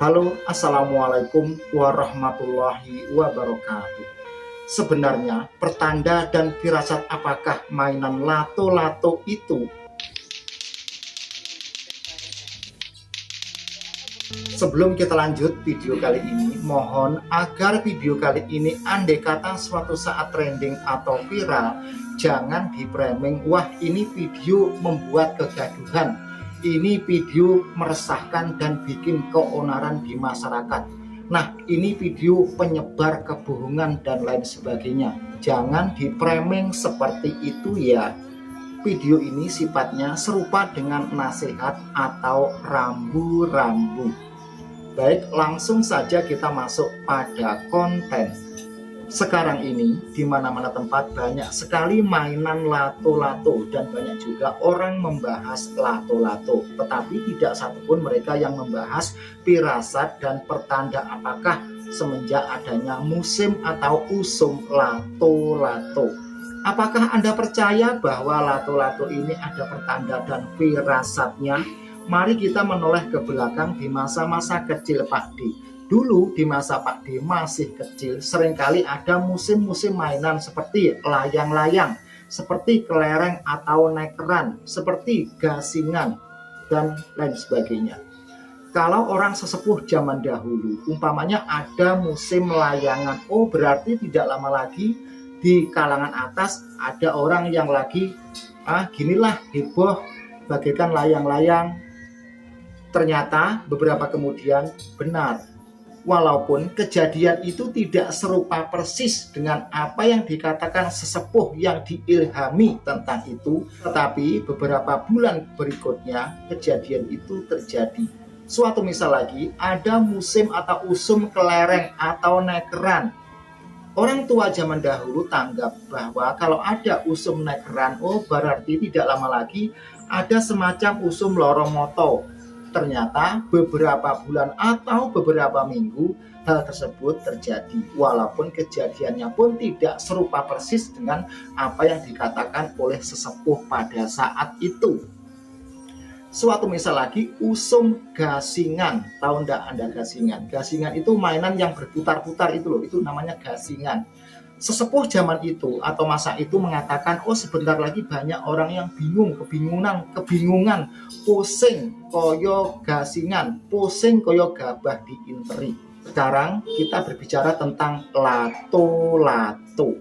Halo, assalamualaikum warahmatullahi wabarakatuh. Sebenarnya, pertanda dan firasat apakah mainan lato-lato itu? Sebelum kita lanjut video kali ini, mohon agar video kali ini andai kata suatu saat trending atau viral, jangan di-framing, wah ini video membuat kegaduhan, ini video meresahkan dan bikin keonaran di masyarakat. Nah, ini video penyebar kebohongan dan lain sebagainya. Jangan di-framing seperti itu ya. Video ini sifatnya serupa dengan nasihat atau rambu-rambu. Baik, langsung saja kita masuk pada konten. Sekarang ini di mana-mana tempat banyak sekali mainan lato-lato dan banyak juga orang membahas lato-lato, tetapi tidak satupun mereka yang membahas firasat dan pertanda apakah semenjak adanya musim atau usum lato-lato. Apakah Anda percaya bahwa lato-lato ini ada pertanda dan firasatnya? Mari kita menoleh ke belakang di masa-masa kecil Pak D. Dulu di masa Pak D masih kecil, seringkali ada musim-musim mainan seperti layang-layang, seperti kelereng atau nekeran, seperti gasingan, dan lain sebagainya. Kalau orang sesepuh zaman dahulu, umpamanya ada musim layangan, oh berarti tidak lama lagi di kalangan atas ada orang yang lagi, ginilah heboh bagaikan layang-layang. Ternyata beberapa kemudian benar, walaupun kejadian itu tidak serupa persis dengan apa yang dikatakan sesepuh yang diilhami tentang itu, tetapi beberapa bulan berikutnya kejadian itu terjadi. Suatu misal lagi, ada musim atau usum kelereng atau nekeran. Orang tua zaman dahulu tanggap bahwa kalau ada usum nekeran, oh berarti tidak lama lagi ada semacam usum loromoto. Ternyata beberapa bulan atau beberapa minggu hal tersebut terjadi, walaupun kejadiannya pun tidak serupa persis dengan apa yang dikatakan oleh sesepuh pada saat itu. Suatu misal lagi, usum gasingan. Tahu enggak Anda gasingan? Gasingan itu mainan yang berputar-putar itu loh, itu namanya gasingan. Sesepuh zaman itu atau masa itu mengatakan, oh sebentar lagi banyak orang yang kebingungan, pusing koyo gasingan, pusing koyo gabah diinteri. Sekarang kita berbicara tentang lato-lato,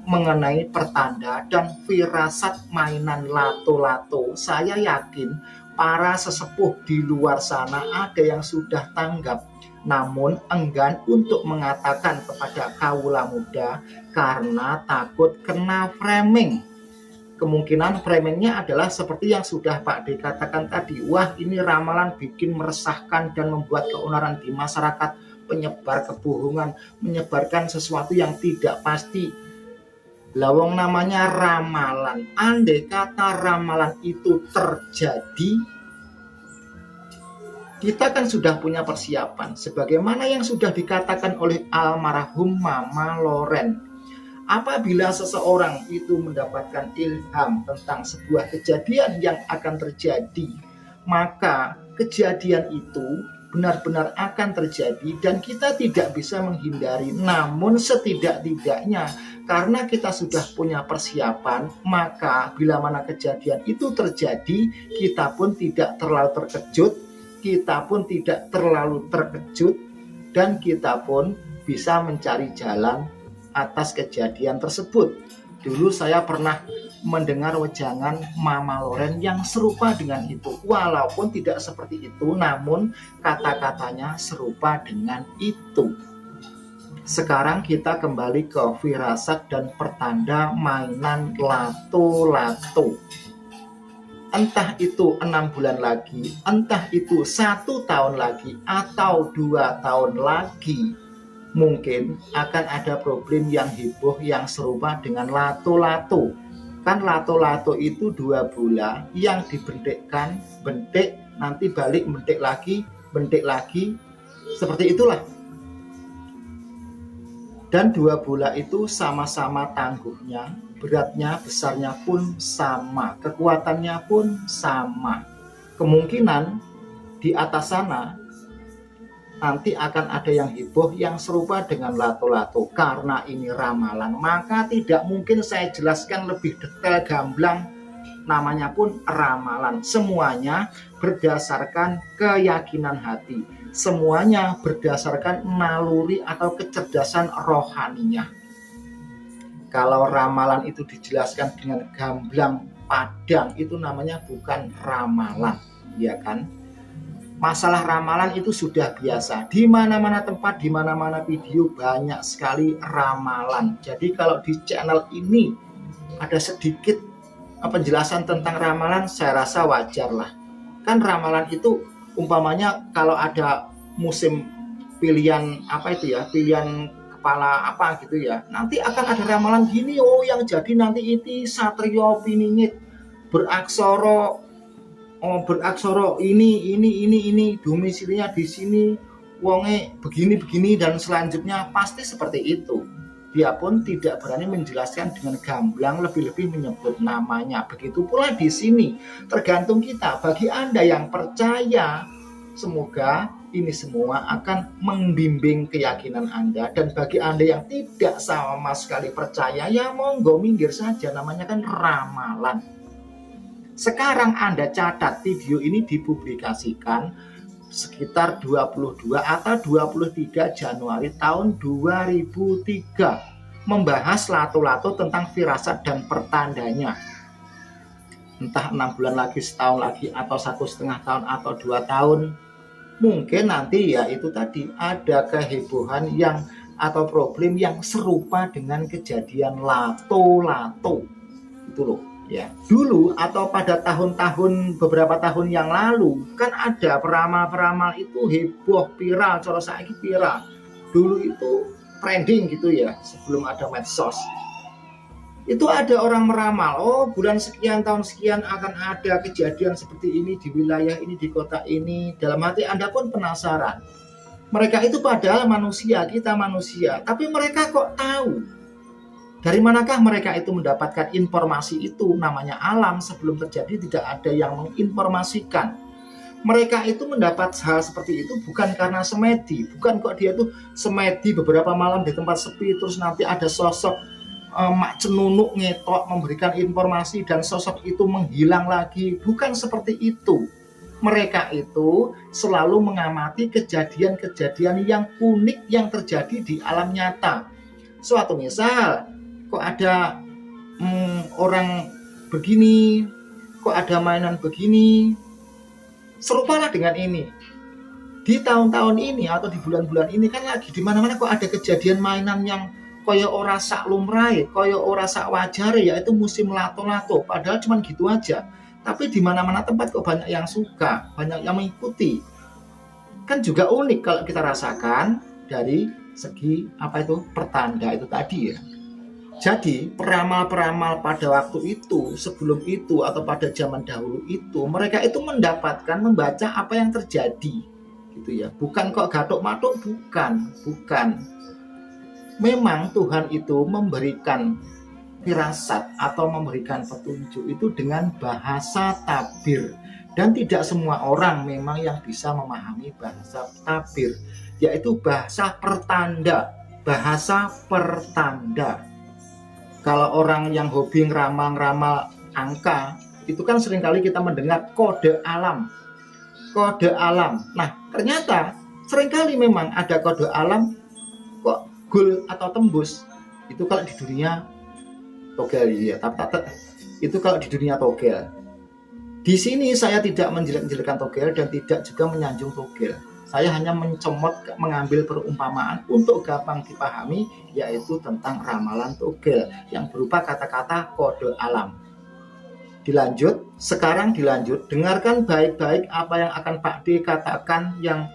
mengenai pertanda dan firasat mainan lato-lato. Saya yakin para sesepuh di luar sana ada yang sudah tanggap, namun enggan untuk mengatakan kepada kaula muda karena takut kena framing. Kemungkinan framingnya adalah seperti yang sudah Pak D katakan tadi, wah ini ramalan bikin meresahkan dan membuat keonaran di masyarakat, penyebar kebohongan, menyebarkan sesuatu yang tidak pasti. Lawang namanya ramalan, andai kata ramalan itu terjadi, kita kan sudah punya persiapan sebagaimana yang sudah dikatakan oleh almarhum Mama Loren. Apabila seseorang itu mendapatkan ilham tentang sebuah kejadian yang akan terjadi, maka kejadian itu benar-benar akan terjadi dan kita tidak bisa menghindari. Namun setidak-tidaknya karena kita sudah punya persiapan, maka bila mana kejadian itu terjadi, kita pun tidak terlalu terkejut, dan kita pun bisa mencari jalan atas kejadian tersebut. Dulu saya pernah mendengar wejangan Mama Loren yang serupa dengan itu, walaupun tidak seperti itu, namun kata-katanya serupa dengan itu. Sekarang kita kembali ke firasat dan pertanda mainan lato-lato. Entah itu 6 bulan lagi, entah itu 1 tahun lagi, atau 2 tahun lagi, mungkin akan ada problem yang heboh yang serupa dengan lato-lato. Kan lato-lato itu 2 bola yang dibentikkan, bentik, nanti balik bentik lagi, seperti itulah. Dan 2 bola itu sama-sama tangguhnya, beratnya, besarnya pun sama, kekuatannya pun sama. Kemungkinan di atas sana nanti akan ada yang heboh yang serupa dengan lato-lato. Karena ini ramalan, maka tidak mungkin saya jelaskan lebih detail gamblang. Namanya pun ramalan. Semuanya berdasarkan keyakinan hati. Semuanya berdasarkan naluri atau kecerdasan rohaninya. Kalau ramalan itu dijelaskan dengan gamblang padang, itu namanya bukan ramalan, ya kan? Masalah ramalan itu sudah biasa. Di mana-mana tempat, di mana-mana video banyak sekali ramalan. Jadi kalau di channel ini ada sedikit penjelasan tentang ramalan, saya rasa wajar lah. Kan ramalan itu umpamanya kalau ada musim pilihan pilihan kepala apa gitu ya, nanti akan ada ramalan gini, oh yang jadi nanti itu Satrio Piningit beraksara ini domisilinya di sini, wonge begini dan selanjutnya, pasti seperti itu. Dia pun tidak berani menjelaskan dengan gamblang, lebih-lebih menyebut namanya. Begitu pula di sini, tergantung kita. Bagi Anda yang percaya, semoga ini semua akan membimbing keyakinan Anda. Dan bagi Anda yang tidak sama sekali percaya, ya monggo minggir saja, namanya kan ramalan. Sekarang Anda catat, video ini dipublikasikan sekitar 22 atau 23 Januari tahun 2003, membahas lato-lato tentang firasat dan pertandanya. Entah 6 bulan lagi, setahun lagi, atau 1,5 tahun atau 2 tahun, mungkin nanti ya itu tadi ada kehebohan yang atau problem yang serupa dengan kejadian lato-lato itu loh. Ya, dulu atau pada tahun-tahun beberapa tahun yang lalu kan ada peramal-peramal itu heboh, viral, cara saiki viral. Dulu itu trending gitu ya, sebelum ada medsos. Itu ada orang meramal, oh bulan sekian tahun sekian akan ada kejadian seperti ini di wilayah ini, di kota ini. Dalam hati Anda pun penasaran. Mereka itu padahal manusia, kita manusia, tapi mereka kok tahu? Dari manakah mereka itu mendapatkan informasi itu? Namanya alam, sebelum terjadi tidak ada yang menginformasikan. Mereka itu mendapat hal seperti itu bukan karena semedi, bukan kok dia itu semedi beberapa malam di tempat sepi, terus nanti ada sosok mak cenunuk ngetok memberikan informasi dan sosok itu menghilang lagi. Bukan seperti itu. Mereka itu selalu mengamati kejadian-kejadian yang unik yang terjadi di alam nyata. Suatu misal, kok ada orang begini, kok ada mainan begini, serupalah dengan ini. Di tahun-tahun ini atau di bulan-bulan ini kan lagi di mana-mana kok ada kejadian mainan yang koyo ora sak lumrahe, koyo ora sak wajare, yaitu musim lato-lato. Padahal cuma gitu aja. Tapi di mana-mana tempat kok banyak yang suka, banyak yang mengikuti. Kan juga unik kalau kita rasakan dari segi pertanda itu tadi ya. Jadi peramal-peramal pada waktu itu, sebelum itu atau pada zaman dahulu itu, mereka itu mendapatkan membaca apa yang terjadi, gitu ya. Bukan kok gatuk-matuk, bukan. Memang Tuhan itu memberikan firasat atau memberikan petunjuk itu dengan bahasa tabir, dan tidak semua orang memang yang bisa memahami bahasa tabir, yaitu bahasa pertanda. Kalau orang yang hobi ngeramal angka, itu kan seringkali kita mendengar kode alam. Nah, ternyata seringkali memang ada kode alam kok gol atau tembus. Itu kalau di dunia togel ya, itu kalau di dunia togel. Di sini saya tidak menjelek-jelekan togel dan tidak juga menyanjung togel. Saya hanya mengambil perumpamaan untuk gampang dipahami, yaitu tentang ramalan togel yang berupa kata-kata kode alam. Sekarang dilanjut, dengarkan baik-baik apa yang akan Pak D katakan yang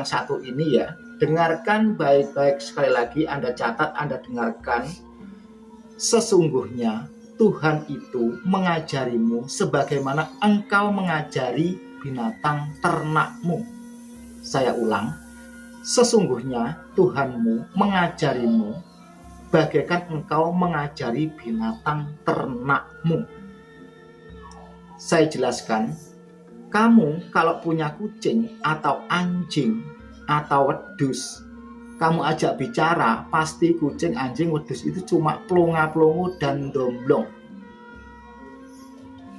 satu ini ya. Dengarkan baik-baik, sekali lagi Anda catat, Anda dengarkan. Sesungguhnya Tuhan itu mengajarimu sebagaimana engkau mengajari binatang ternakmu. Saya ulang, sesungguhnya Tuhanmu mengajarimu bagaikan engkau mengajari binatang ternakmu. Saya jelaskan, kamu kalau punya kucing atau anjing, atau wedhus. Kamu ajak bicara, pasti kucing, anjing, wedhus itu cuma plonga-plongo dan domblong.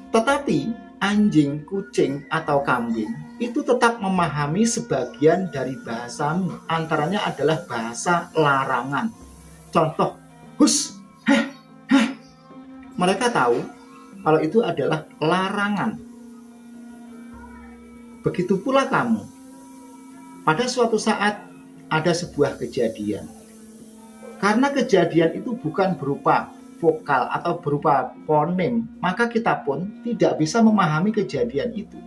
Tetapi anjing, kucing, atau kambing itu tetap memahami sebagian dari bahasamu. Antaranya adalah bahasa larangan. Contoh, hus, heh, heh. Mereka tahu kalau itu adalah larangan. Begitu pula kamu. Pada suatu saat ada sebuah kejadian. Karena kejadian itu bukan berupa vokal atau berupa fonem, maka kita pun tidak bisa memahami kejadian itu.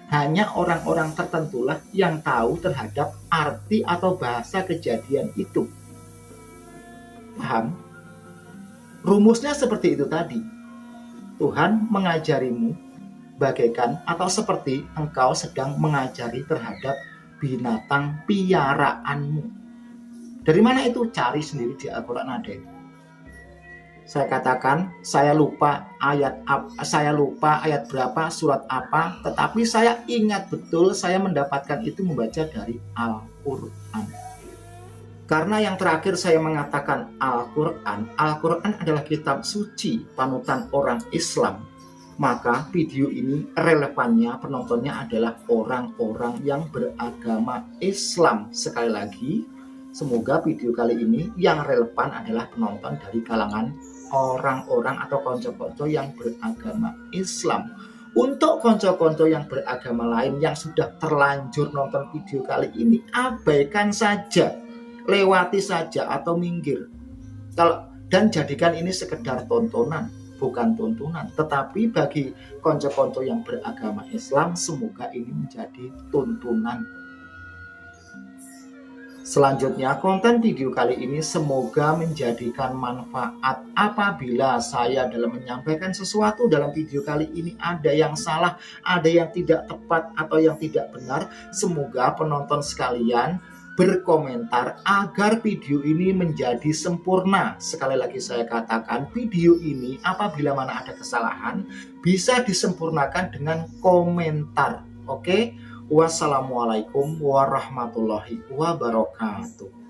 Hanya orang-orang tertentulah yang tahu terhadap arti atau bahasa kejadian itu. Paham? Rumusnya seperti itu tadi. Tuhan mengajarimu bagaikan atau seperti engkau sedang mengajari terhadap binatang piaraanmu. Dari mana itu? Cari sendiri di Al-Quran ada itu. Saya katakan, saya lupa ayat berapa, surat apa, tetapi saya ingat betul saya mendapatkan itu membaca dari Al-Quran. Karena yang terakhir saya mengatakan Al-Quran adalah kitab suci panutan orang Islam, maka video ini relevannya penontonnya adalah orang-orang yang beragama Islam. Sekali lagi, semoga video kali ini yang relevan adalah penonton dari kalangan orang-orang atau konco-konco yang beragama Islam. Untuk konco-konco yang beragama lain yang sudah terlanjur nonton video kali ini, abaikan saja, lewati saja atau minggir. Dan jadikan ini sekedar tontonan, bukan tuntunan. Tetapi bagi konco-konco yang beragama Islam, semoga ini menjadi tuntunan. Selanjutnya, konten video kali ini semoga menjadikan manfaat. Apabila saya dalam menyampaikan sesuatu dalam video kali ini ada yang salah, ada yang tidak tepat atau yang tidak benar, semoga penonton sekalian berkomentar agar video ini menjadi sempurna. Sekali lagi saya katakan, video ini apabila mana ada kesalahan bisa disempurnakan dengan komentar. Oke? Wassalamualaikum warahmatullahi wabarakatuh.